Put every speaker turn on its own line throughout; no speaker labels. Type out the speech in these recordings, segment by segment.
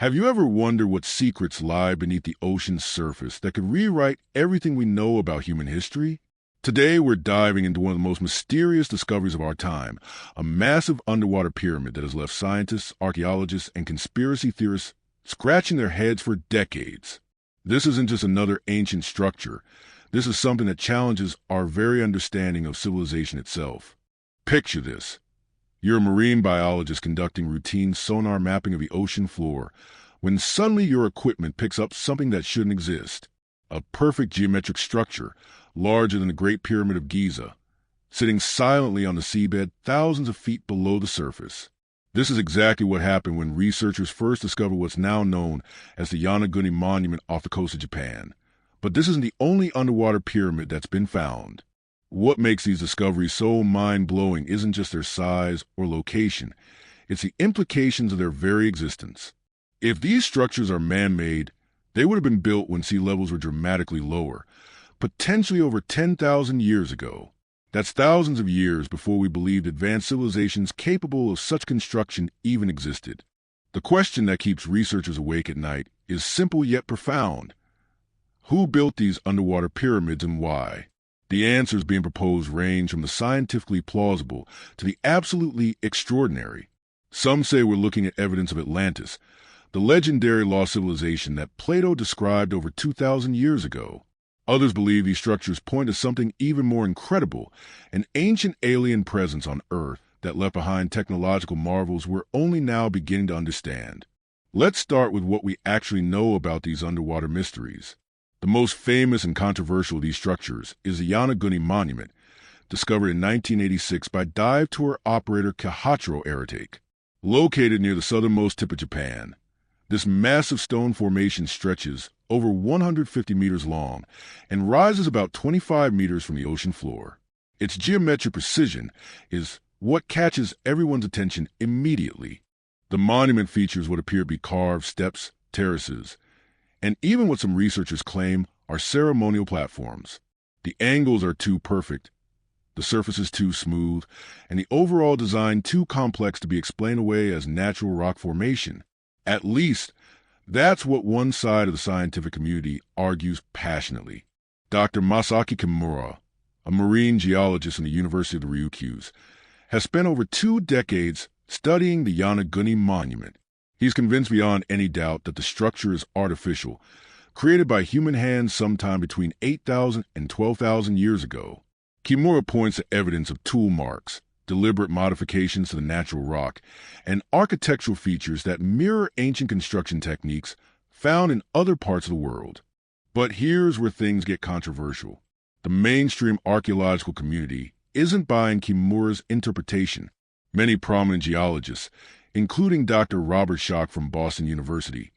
Have you ever wondered what secrets lie beneath the ocean's surface that could rewrite everything we know about human history? Today, we're diving into one of the most mysterious discoveries of our time, a massive underwater pyramid that has left scientists, archaeologists, and conspiracy theorists scratching their heads for decades. This isn't just another ancient structure. This is something that challenges our very understanding of civilization itself. Picture this. You're a marine biologist conducting routine sonar mapping of the ocean floor, when suddenly your equipment picks up something that shouldn't exist. A perfect geometric structure, larger than the Great Pyramid of Giza, sitting silently on the seabed thousands of feet below the surface. This is exactly what happened when researchers first discovered what's now known as the Yonaguni Monument off the coast of Japan. But this isn't the only underwater pyramid that's been found. What makes these discoveries so mind-blowing isn't just their size or location, it's the implications of their very existence. If these structures are man-made, they would have been built when sea levels were dramatically lower, potentially over 10,000 years ago. That's thousands of years before we believed advanced civilizations capable of such construction even existed. The question that keeps researchers awake at night is simple yet profound. Who built these underwater pyramids and why? The answers being proposed range from the scientifically plausible to the absolutely extraordinary. Some say we're looking at evidence of Atlantis, the legendary lost civilization that Plato described over 2,000 years ago. Others believe these structures point to something even more incredible, an ancient alien presence on Earth that left behind technological marvels we're only now beginning to understand. Let's start with what we actually know about these underwater mysteries. The most famous and controversial of these structures is the Yonaguni Monument, discovered in 1986 by dive tour operator Kihachiro Aratake. Located near the southernmost tip of Japan, this massive stone formation stretches over 150 meters long and rises about 25 meters from the ocean floor. Its geometric precision is what catches everyone's attention immediately. The monument features what appear to be carved steps, terraces, and even what some researchers claim are ceremonial platforms. The angles are too perfect, the surface is too smooth, and the overall design too complex to be explained away as natural rock formation. At least, that's what one side of the scientific community argues passionately. Dr. Masaki Kimura, a marine geologist in the University of the Ryukyus, has spent over 2 decades studying the Yonaguni Monument. He's convinced beyond any doubt that the structure is artificial, created by human hands sometime between 8,000 and 12,000 years ago. Kimura points to evidence of tool marks, deliberate modifications to the natural rock, and architectural features that mirror ancient construction techniques found in other parts of the world. But here's where things get controversial. The mainstream archaeological community isn't buying Kimura's interpretation. Many prominent geologists, including Dr. Robert Schoch from Boston University,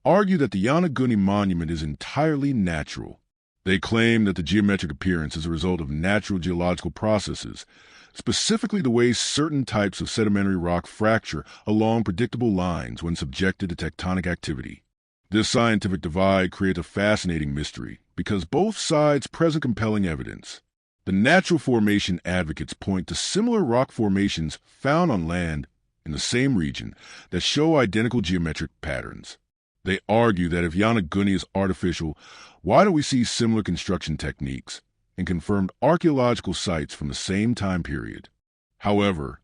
argue that the Yonaguni Monument is entirely natural. They claim that the geometric appearance is a result of natural geological processes, specifically the way certain types of sedimentary rock fracture along predictable lines when subjected to tectonic activity. This scientific divide creates a fascinating mystery because both sides present compelling evidence. The natural formation advocates point to similar rock formations found on land in the same region that show identical geometric patterns. They argue that if Yonaguni is artificial, why don't we see similar construction techniques and confirmed archaeological sites from the same time period? However,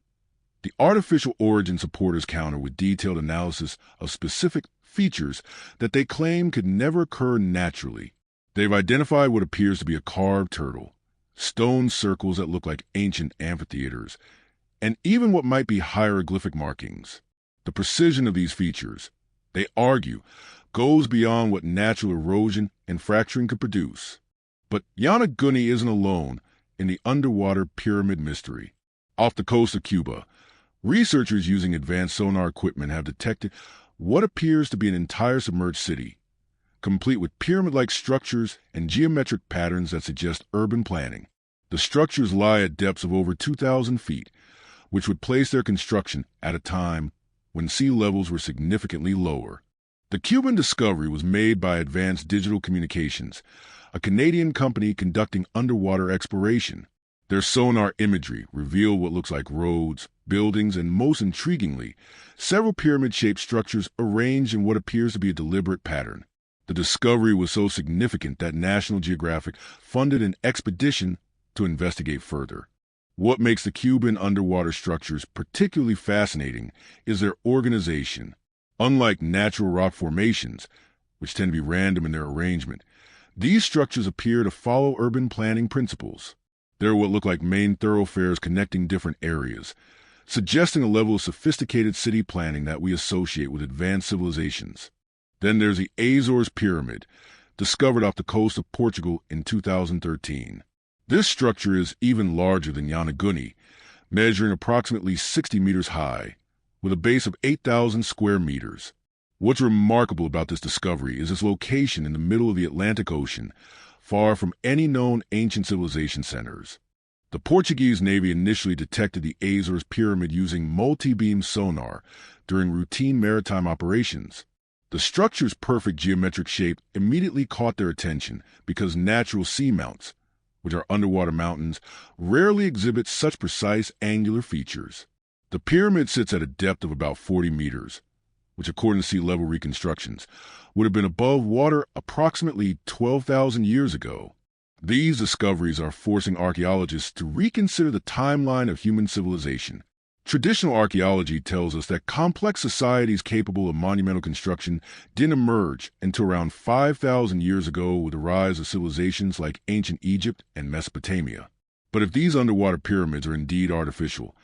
the artificial origin supporters counter with detailed analysis of specific features that they claim could never occur naturally. They've identified what appears to be a carved turtle, stone circles that look like ancient amphitheaters, and even what might be hieroglyphic markings. The precision of these features, they argue, goes beyond what natural erosion and fracturing could produce. But Yonaguni isn't alone in the underwater pyramid mystery. Off the coast of Cuba, researchers using advanced sonar equipment have detected what appears to be an entire submerged city, complete with pyramid-like structures and geometric patterns that suggest urban planning. The structures lie at depths of over 2,000 feet, which would place their construction at a time when sea levels were significantly lower. The Cuban discovery was made by Advanced Digital Communications, a Canadian company conducting underwater exploration. Their sonar imagery revealed what looks like roads, buildings, and most intriguingly, several pyramid-shaped structures arranged in what appears to be a deliberate pattern. The discovery was so significant that National Geographic funded an expedition to investigate further. What makes the Cuban underwater structures particularly fascinating is their organization. Unlike natural rock formations, which tend to be random in their arrangement, these structures appear to follow urban planning principles. There are what look like main thoroughfares connecting different areas, suggesting a level of sophisticated city planning that we associate with advanced civilizations. Then there's the Azores Pyramid, discovered off the coast of Portugal in 2013. This structure is even larger than Yonaguni, measuring approximately 60 meters high, with a base of 8,000 square meters. What's remarkable about this discovery is its location in the middle of the Atlantic Ocean, far from any known ancient civilization centers. The Portuguese Navy initially detected the Azores Pyramid using multi-beam sonar during routine maritime operations. The structure's perfect geometric shape immediately caught their attention because natural seamounts, which are underwater mountains, rarely exhibit such precise angular features. The pyramid sits at a depth of about 40 meters, which according to sea level reconstructions, would have been above water approximately 12,000 years ago. These discoveries are forcing archaeologists to reconsider the timeline of human civilization. Traditional archaeology tells us that complex societies capable of monumental construction didn't emerge until around 5,000 years ago with the rise of civilizations like ancient Egypt and Mesopotamia. But if these underwater pyramids are indeed artificial,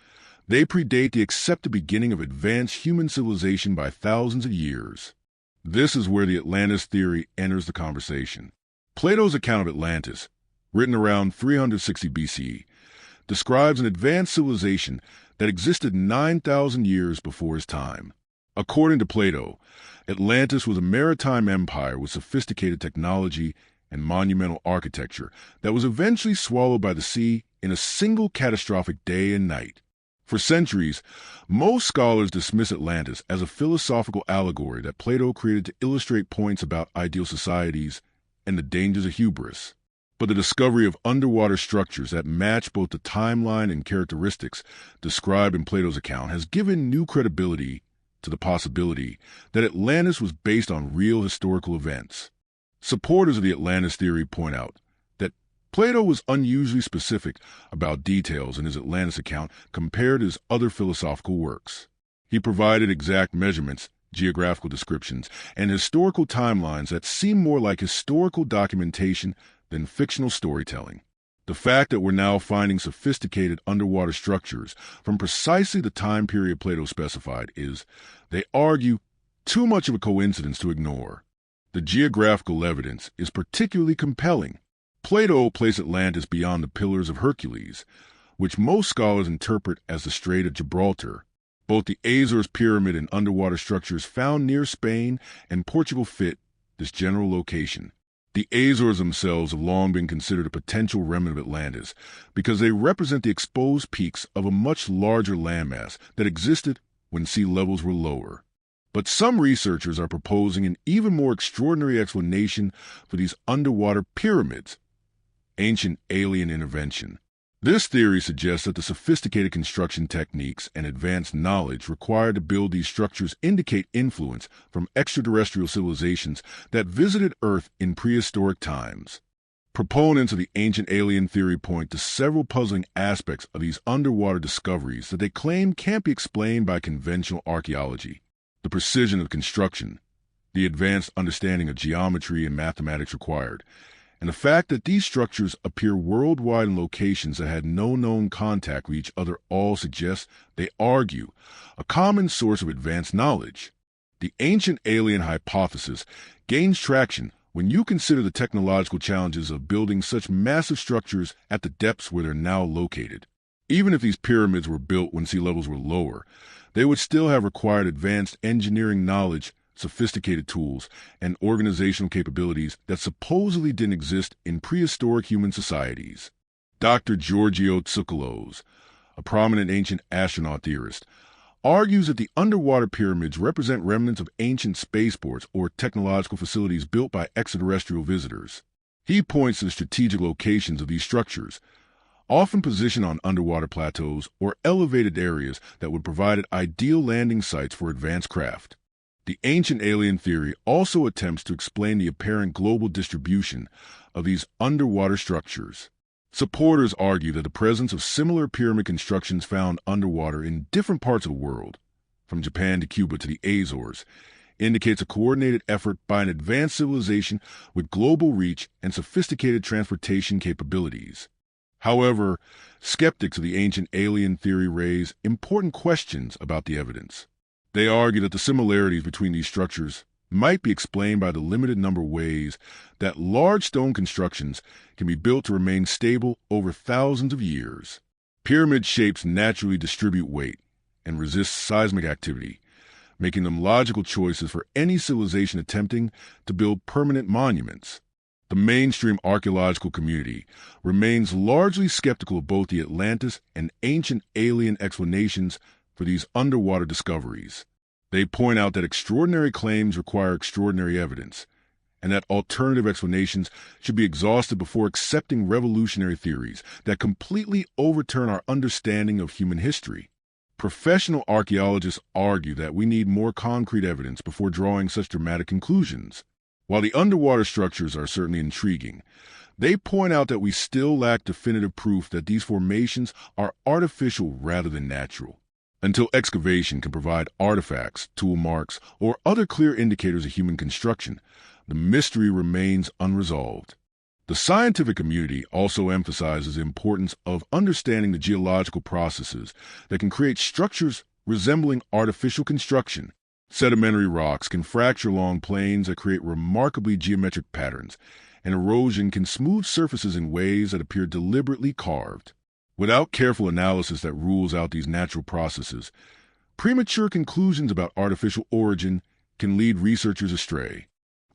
they predate the accepted beginning of advanced human civilization by thousands of years. This is where the Atlantis theory enters the conversation. Plato's account of Atlantis, written around 360 BCE, describes an advanced civilization that existed 9,000 years before his time. According to Plato, Atlantis was a maritime empire with sophisticated technology and monumental architecture that was eventually swallowed by the sea in a single catastrophic day and night. For centuries, most scholars dismiss Atlantis as a philosophical allegory that Plato created to illustrate points about ideal societies and the dangers of hubris. But the discovery of underwater structures that match both the timeline and characteristics described in Plato's account has given new credibility to the possibility that Atlantis was based on real historical events. Supporters of the Atlantis theory point out that Plato was unusually specific about details in his Atlantis account compared to his other philosophical works. He provided exact measurements, geographical descriptions, and historical timelines that seem more like historical documentation than fictional storytelling. The fact that we're now finding sophisticated underwater structures from precisely the time period Plato specified is, they argue, too much of a coincidence to ignore. The geographical evidence is particularly compelling. Plato placed Atlantis beyond the Pillars of Hercules, which most scholars interpret as the Strait of Gibraltar. Both the Azores Pyramid and underwater structures found near Spain and Portugal fit this general location. The Azores themselves have long been considered a potential remnant of Atlantis because they represent the exposed peaks of a much larger landmass that existed when sea levels were lower. But some researchers are proposing an even more extraordinary explanation for these underwater pyramids: ancient alien intervention. This theory suggests that the sophisticated construction techniques and advanced knowledge required to build these structures indicate influence from extraterrestrial civilizations that visited Earth in prehistoric times. Proponents of the ancient alien theory point to several puzzling aspects of these underwater discoveries that they claim can't be explained by conventional archaeology. The precision of construction, the advanced understanding of geometry and mathematics required, and the fact that these structures appear worldwide in locations that had no known contact with each other all suggests, they argue, a common source of advanced knowledge. The ancient alien hypothesis gains traction when you consider the technological challenges of building such massive structures at the depths where they're now located. Even if these pyramids were built when sea levels were lower, they would still have required advanced engineering knowledge, sophisticated tools, and organizational capabilities that supposedly didn't exist in prehistoric human societies. Dr. Giorgio Tsoukalos, a prominent ancient astronaut theorist, argues that the underwater pyramids represent remnants of ancient spaceports or technological facilities built by extraterrestrial visitors. He points to the strategic locations of these structures, often positioned on underwater plateaus or elevated areas that would provide ideal landing sites for advanced craft. The ancient alien theory also attempts to explain the apparent global distribution of these underwater structures. Supporters argue that the presence of similar pyramid constructions found underwater in different parts of the world, from Japan to Cuba to the Azores, indicates a coordinated effort by an advanced civilization with global reach and sophisticated transportation capabilities. However, skeptics of the ancient alien theory raise important questions about the evidence. They argue that the similarities between these structures might be explained by the limited number of ways that large stone constructions can be built to remain stable over thousands of years. Pyramid shapes naturally distribute weight and resist seismic activity, making them logical choices for any civilization attempting to build permanent monuments. The mainstream archaeological community remains largely skeptical of both the Atlantis and ancient alien explanations for these underwater discoveries. They point out that extraordinary claims require extraordinary evidence, and that alternative explanations should be exhausted before accepting revolutionary theories that completely overturn our understanding of human history. Professional archaeologists argue that we need more concrete evidence before drawing such dramatic conclusions. While the underwater structures are certainly intriguing, they point out that we still lack definitive proof that these formations are artificial rather than natural. Until excavation can provide artifacts, tool marks, or other clear indicators of human construction, the mystery remains unresolved. The scientific community also emphasizes the importance of understanding the geological processes that can create structures resembling artificial construction. Sedimentary rocks can fracture along plains that create remarkably geometric patterns, and erosion can smooth surfaces in ways that appear deliberately carved. Without careful analysis that rules out these natural processes, premature conclusions about artificial origin can lead researchers astray.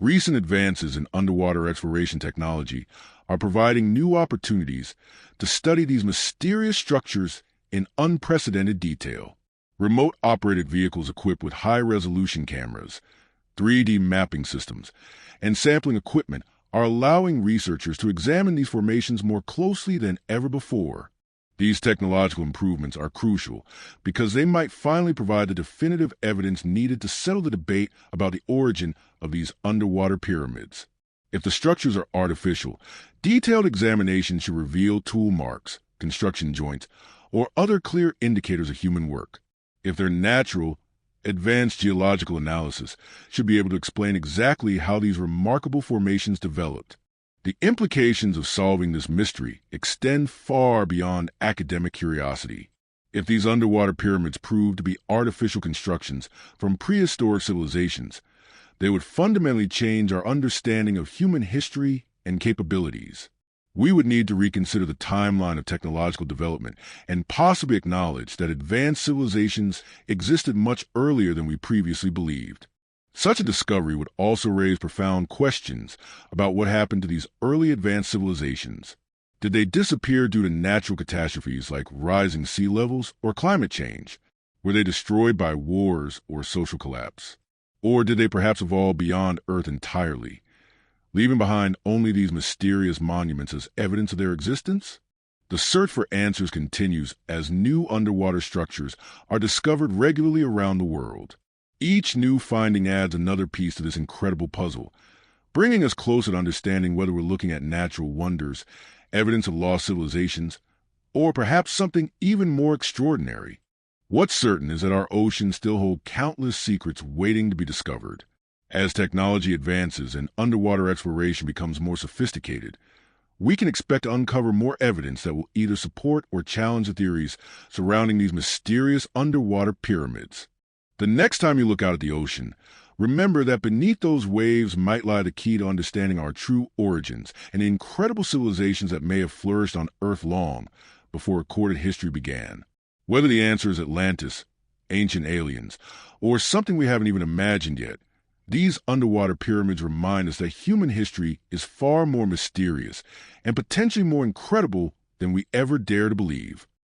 Recent advances in underwater exploration technology are providing new opportunities to study these mysterious structures in unprecedented detail. Remote-operated vehicles equipped with high-resolution cameras, 3D mapping systems, and sampling equipment are allowing researchers to examine these formations more closely than ever before. These technological improvements are crucial because they might finally provide the definitive evidence needed to settle the debate about the origin of these underwater pyramids. If the structures are artificial, detailed examination should reveal tool marks, construction joints, or other clear indicators of human work. If they're natural, advanced geological analysis should be able to explain exactly how these remarkable formations developed. The implications of solving this mystery extend far beyond academic curiosity. If these underwater pyramids prove to be artificial constructions from prehistoric civilizations, they would fundamentally change our understanding of human history and capabilities. We would need to reconsider the timeline of technological development and possibly acknowledge that advanced civilizations existed much earlier than we previously believed. Such a discovery would also raise profound questions about what happened to these early advanced civilizations. Did they disappear due to natural catastrophes like rising sea levels or climate change? Were they destroyed by wars or social collapse? Or did they perhaps evolve beyond Earth entirely, leaving behind only these mysterious monuments as evidence of their existence? The search for answers continues as new underwater structures are discovered regularly around the world. Each new finding adds another piece to this incredible puzzle, bringing us closer to understanding whether we're looking at natural wonders, evidence of lost civilizations, or perhaps something even more extraordinary. What's certain is that our oceans still hold countless secrets waiting to be discovered. As technology advances and underwater exploration becomes more sophisticated, we can expect to uncover more evidence that will either support or challenge the theories surrounding these mysterious underwater pyramids. The next time you look out at the ocean, remember that beneath those waves might lie the key to understanding our true origins and the incredible civilizations that may have flourished on Earth long before recorded history began. Whether the answer is Atlantis, ancient aliens, or something we haven't even imagined yet, these underwater pyramids remind us that human history is far more mysterious and potentially more incredible than we ever dare to believe.